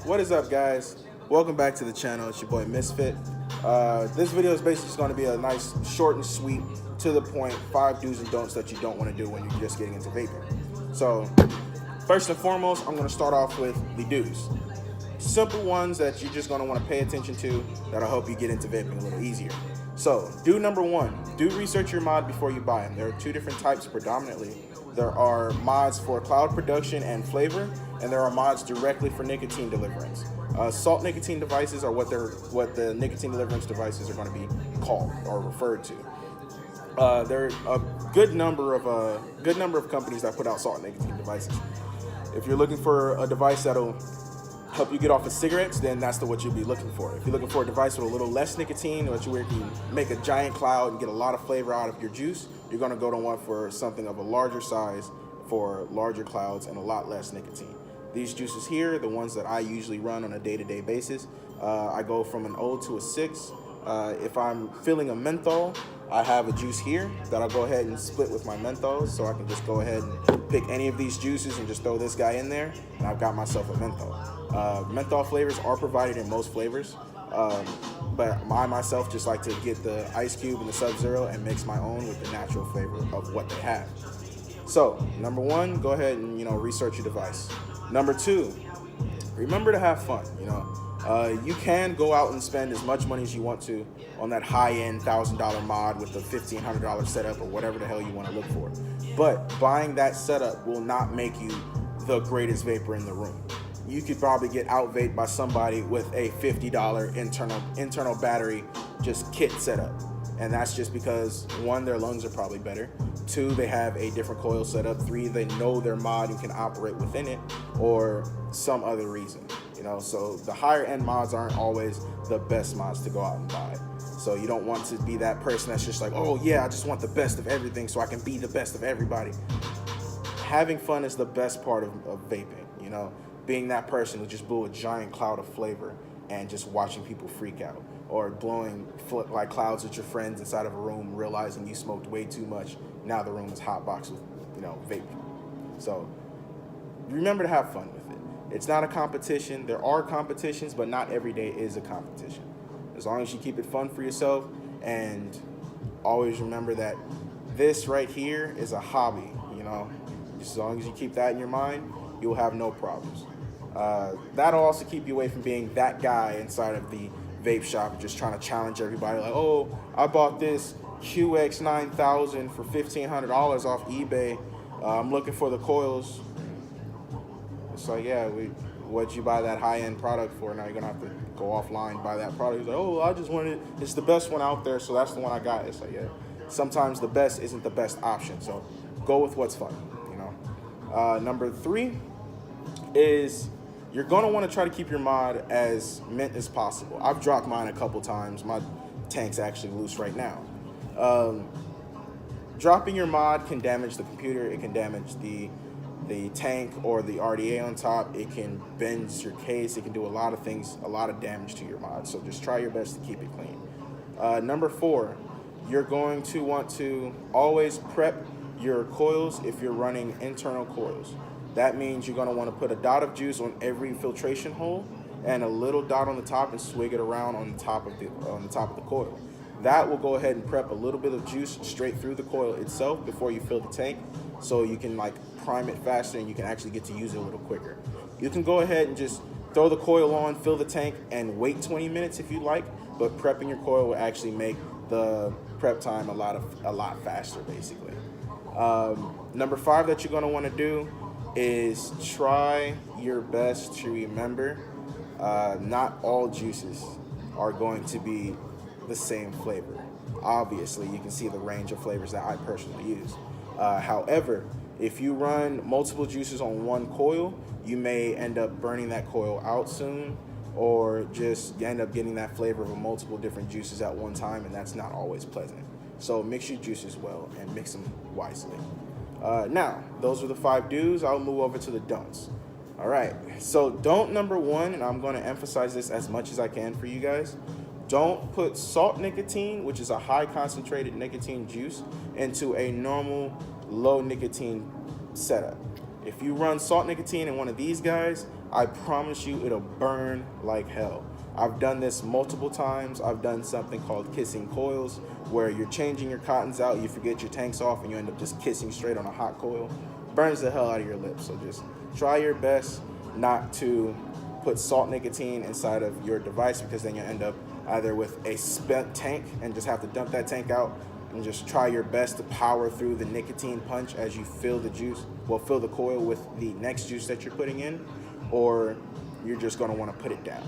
What is up, guys? Welcome back to the channel. It's your boy Misfit. This video is basically just going to be a nice, short and sweet, to the point, 5 do's and don'ts that you don't want to do when you're just getting into vaping. So, first and foremost, I'm going to start off with the do's. Simple ones that you're just going to want to pay attention to that'll help you get into vaping a little easier. So, do number 1, do research your mod before you buy them. There are 2 different types predominantly. There are mods for cloud production and flavor, and there are mods directly for nicotine deliverance. Salt nicotine devices are what the nicotine deliverance devices are going to be called or referred to. There are a good number of companies that put out salt nicotine devices. If you're looking for a device that'll help you get off of cigarettes, then that's what you'll be looking for. If you're looking for a device with a little less nicotine, where you can make a giant cloud and get a lot of flavor out of your juice, you're going to go to one for something of a larger size for larger clouds and a lot less nicotine. These juices here, the ones that I usually run on a day-to-day basis, I go from an 0 to a 6. If I'm feeling a menthol, I have a juice here that I'll go ahead and split with my menthols, so I can just go ahead and pick any of these juices and just throw this guy in there, and I've got myself a menthol. Menthol flavors are provided in most flavors, but I myself just like to get the Ice Cube and the Sub-Zero and mix my own with the natural flavor of what they have. So, number 1, go ahead and research your device. Number 2, remember to have fun. You can go out and spend as much money as you want to on that high-end $1,000 mod with the $1,500 setup or whatever the hell you want to look for. But buying that setup will not make you the greatest vapor in the room. You could probably get out-vaped by somebody with a $50 internal battery just kit setup. And that's just because, 1, their lungs are probably better. 2, they have a different coil setup. 3, they know their mod and can operate within it, or some other reason. So the higher end mods aren't always the best mods to go out and buy. So you don't want to be that person that's just like, oh yeah, I just want the best of everything so I can be the best of everybody. Having fun is the best part of vaping, being that person who just blew a giant cloud of flavor and just watching people freak out, or blowing like clouds with your friends inside of a room, realizing you smoked way too much. Now the room is hotboxed with, vaping. So remember to have fun with it. It's not a competition. There are competitions, but not every day is a competition. As long as you keep it fun for yourself, and always remember that this right here is a hobby, As long as you keep that in your mind, you'll have no problems. That'll also keep you away from being that guy inside of the vape shop just trying to challenge everybody like, oh, I bought this QX9000 for $1,500 off eBay. I'm looking for the coils. It's like, yeah, what'd you buy that high-end product for? Now you're gonna have to go offline and buy that product. He's like, oh, I just wanted it. It's the best one out there, so that's the one I got. It's like, yeah, sometimes the best isn't the best option, so go with what's fun. Number 3 is you're gonna want to try to keep your mod as mint as possible. I've dropped mine a couple times. My tank's actually loose right now. Dropping your mod can damage the computer. It can damage the tank or the RDA on top. It can bend your case. It can do a lot of things, a lot of damage to your mod. So just try your best to keep it clean. Number 4, you're going to want to always prep your coils if you're running internal coils. That means you're going to want to put a dot of juice on every filtration hole and a little dot on the top and swig it around on the top of the coil. That will go ahead and prep a little bit of juice straight through the coil itself before you fill the tank, so you can prime it faster and you can actually get to use it a little quicker. You can go ahead and just throw the coil on, fill the tank, and wait 20 minutes if you like, but prepping your coil will actually make the prep time a lot faster, basically. Number 5 that you're going to want to do is try your best to remember not all juices are going to be the same flavor. Obviously, you can see the range of flavors that I personally use. However, if you run multiple juices on one coil, you may end up burning that coil out soon, or just end up getting that flavor of multiple different juices at one time, and that's not always pleasant. So mix your juices well and mix them wisely. Now, those are the 5 do's. I'll move over to the don'ts. All right, so don't number 1, and I'm going to emphasize this as much as I can for you guys. Don't put salt nicotine, which is a high concentrated nicotine juice, into a normal low nicotine setup. If you run salt nicotine in one of these guys, I promise you it'll burn like hell. I've done this multiple times. I've done something called kissing coils, where you're changing your cottons out, you forget your tanks off, and you end up just kissing straight on a hot coil. Burns the hell out of your lips. So just try your best not to put salt nicotine inside of your device, because then you end up either with a spent tank and just have to dump that tank out, and just try your best to power through the nicotine punch as you fill the juice, fill the coil with the next juice that you're putting in, or you're just going to want to put it down.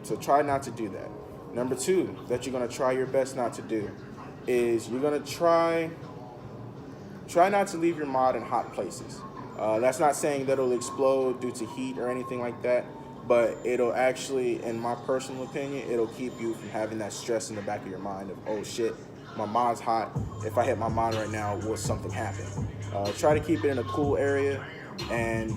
So try not to do that. Number 2 that you're going to try your best not to do is you're going to try not to leave your mod in hot places. That's not saying that it'll explode due to heat or anything like that, but it'll actually, in my personal opinion, it'll keep you from having that stress in the back of your mind of, oh shit, my mod's hot. If I hit my mod right now, will something happen? Try to keep it in a cool area, and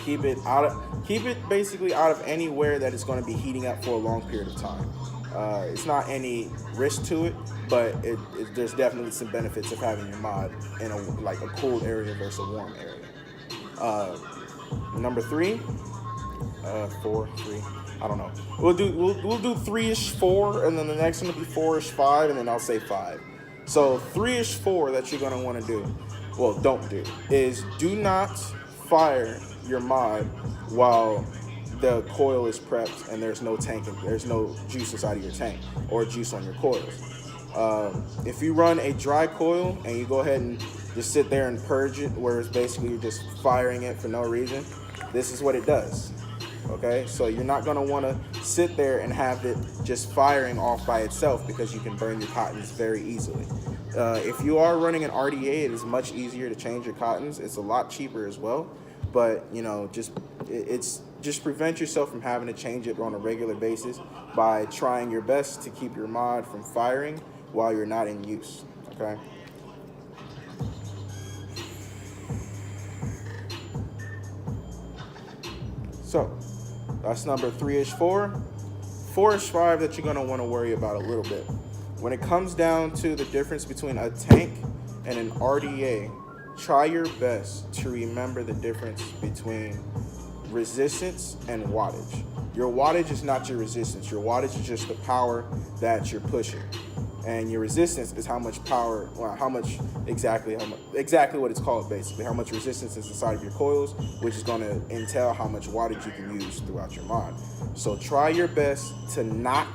keep it basically out of anywhere that it's going to be heating up for a long period of time. It's not any risk to it, but there's definitely some benefits of having your mod in a cool area versus a warm area. Number 3, 4, 3. I don't know. We'll do 3-ish 4, and then the next one will be 4-ish 5, and then I'll say 5. So 3-ish 4 that you're gonna want to do, don't do, is do not fire your mod while the coil is prepped and there's no tank and there's no juice inside of your tank or juice on your coils. If you run a dry coil and you go ahead and just sit there and purge it, where it's basically you're just firing it for no reason, this is what it does. Okay, so you're not going to want to sit there and have it just firing off by itself, because you can burn your cottons very easily. If you are running an RDA, it is much easier to change your cottons. It's a lot cheaper as well, but just prevent yourself from having to change it on a regular basis by trying your best to keep your mod from firing while you're not in use. Okay. So that's number 3-ish 4. 4-ish 5 that you're going to want to worry about a little bit. When it comes down to the difference between a tank and an RDA, try your best to remember the difference between resistance and wattage. Your wattage is not your resistance. Your wattage is just the power that you're pushing. And your resistance is how much power, exactly what it's called basically, how much resistance is inside of your coils, which is going to entail how much wattage you can use throughout your mod. So try your best to not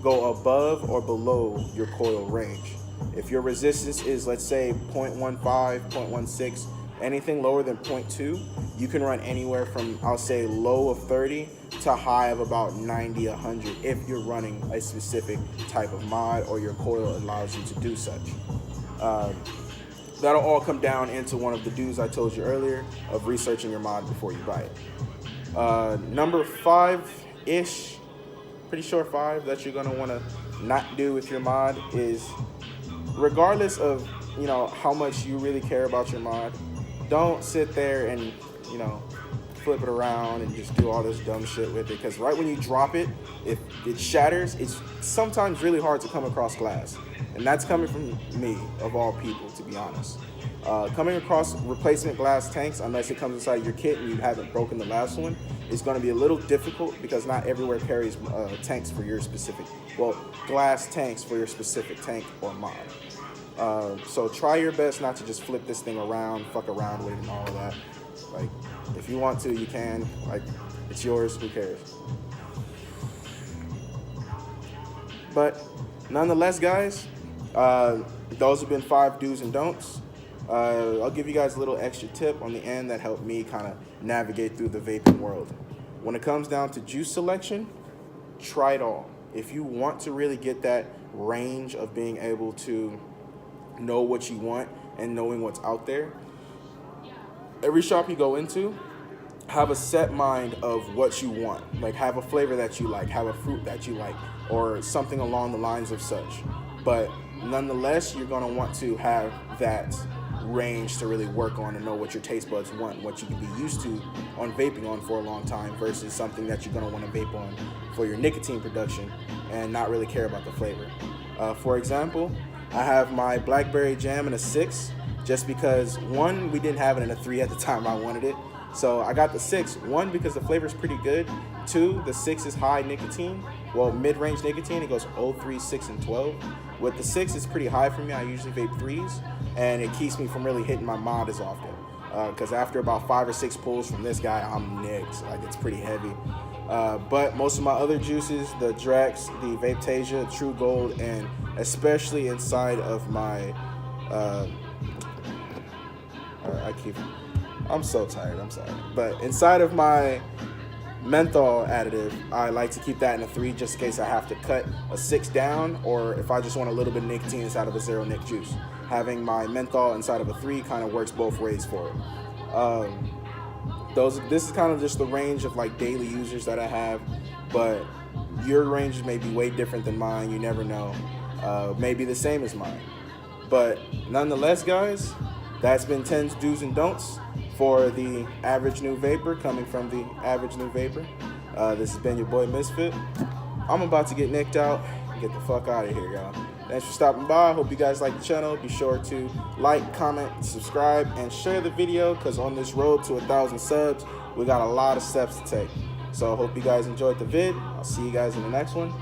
go above or below your coil range. If your resistance is, let's say, 0.15, 0.16, anything lower than 0.2, you can run anywhere from, I'll say, low of 30 to high of about 90, 100 if you're running a specific type of mod or your coil allows you to do such. That'll all come down into one of the do's I told you earlier of researching your mod before you buy it. Number 5-ish, pretty sure 5, that you're going to want to not do with your mod is, regardless of how much you really care about your mod, don't sit there and flip it around and just do all this dumb shit with it, because right when you drop it, if it shatters, it's sometimes really hard to come across glass, and that's coming from me of all people, to be honest. Coming across replacement glass tanks, unless it comes inside your kit and you haven't broken the last one, is going to be a little difficult, because not everywhere carries tanks for your specific, glass tanks for your specific tank or mod. So try your best not to just flip this thing around, fuck around with it and all of that. Like, if you want to, you can. Like, it's yours, who cares? But nonetheless, guys, those have been 5 do's and don'ts. I'll give you guys a little extra tip on the end that helped me kind of navigate through the vaping world. When it comes down to juice selection, try it all. If you want to really get that range of being able to know what you want and knowing what's out there, every shop you go into, have a set mind of what you want. Like, have a flavor that you like, have a fruit that you like, or something along the lines of such. But nonetheless, you're going to want to have that range to really work on and know what your taste buds want, what you can be used to on vaping on for a long time, versus something that you're going to want to vape on for your nicotine production and not really care about the flavor. For example, I have my blackberry jam in a 6. just because, one, we didn't have it in a 3 at the time I wanted it. So I got the 6, one, because the flavor is pretty good. 2, the 6 is high nicotine, well, mid-range nicotine. It goes 0, 3, 6, and 12. With the 6, it's pretty high for me. I usually vape 3s, and it keeps me from really hitting my mod as often. Because after about 5 or 6 pulls from this guy, I'm nicked. Like, it's pretty heavy. But most of my other juices, the Drex, the Vapetasia, True Gold, and especially inside of my I'm so tired, I'm sorry. But inside of my menthol additive, I like to keep that in a 3 just in case I have to cut a 6 down, or if I just want a little bit of nicotine inside of a 0 nic juice. Having my menthol inside of a 3 kind of works both ways for it. This is kind of just the range of like daily users that I have, but your ranges may be way different than mine. You never know. Maybe the same as mine. But nonetheless, guys, that's been 10 do's and don'ts for the average new vapor, coming from the average new vapor. This has been your boy Misfit. I'm about to get nicked out and get the fuck out of here, y'all. Thanks for stopping by. Hope you guys like the channel. Be sure to like, comment, subscribe, and share the video, because on this road to 1,000 subs, we got a lot of steps to take. So I hope you guys enjoyed the vid. I'll see you guys in the next one.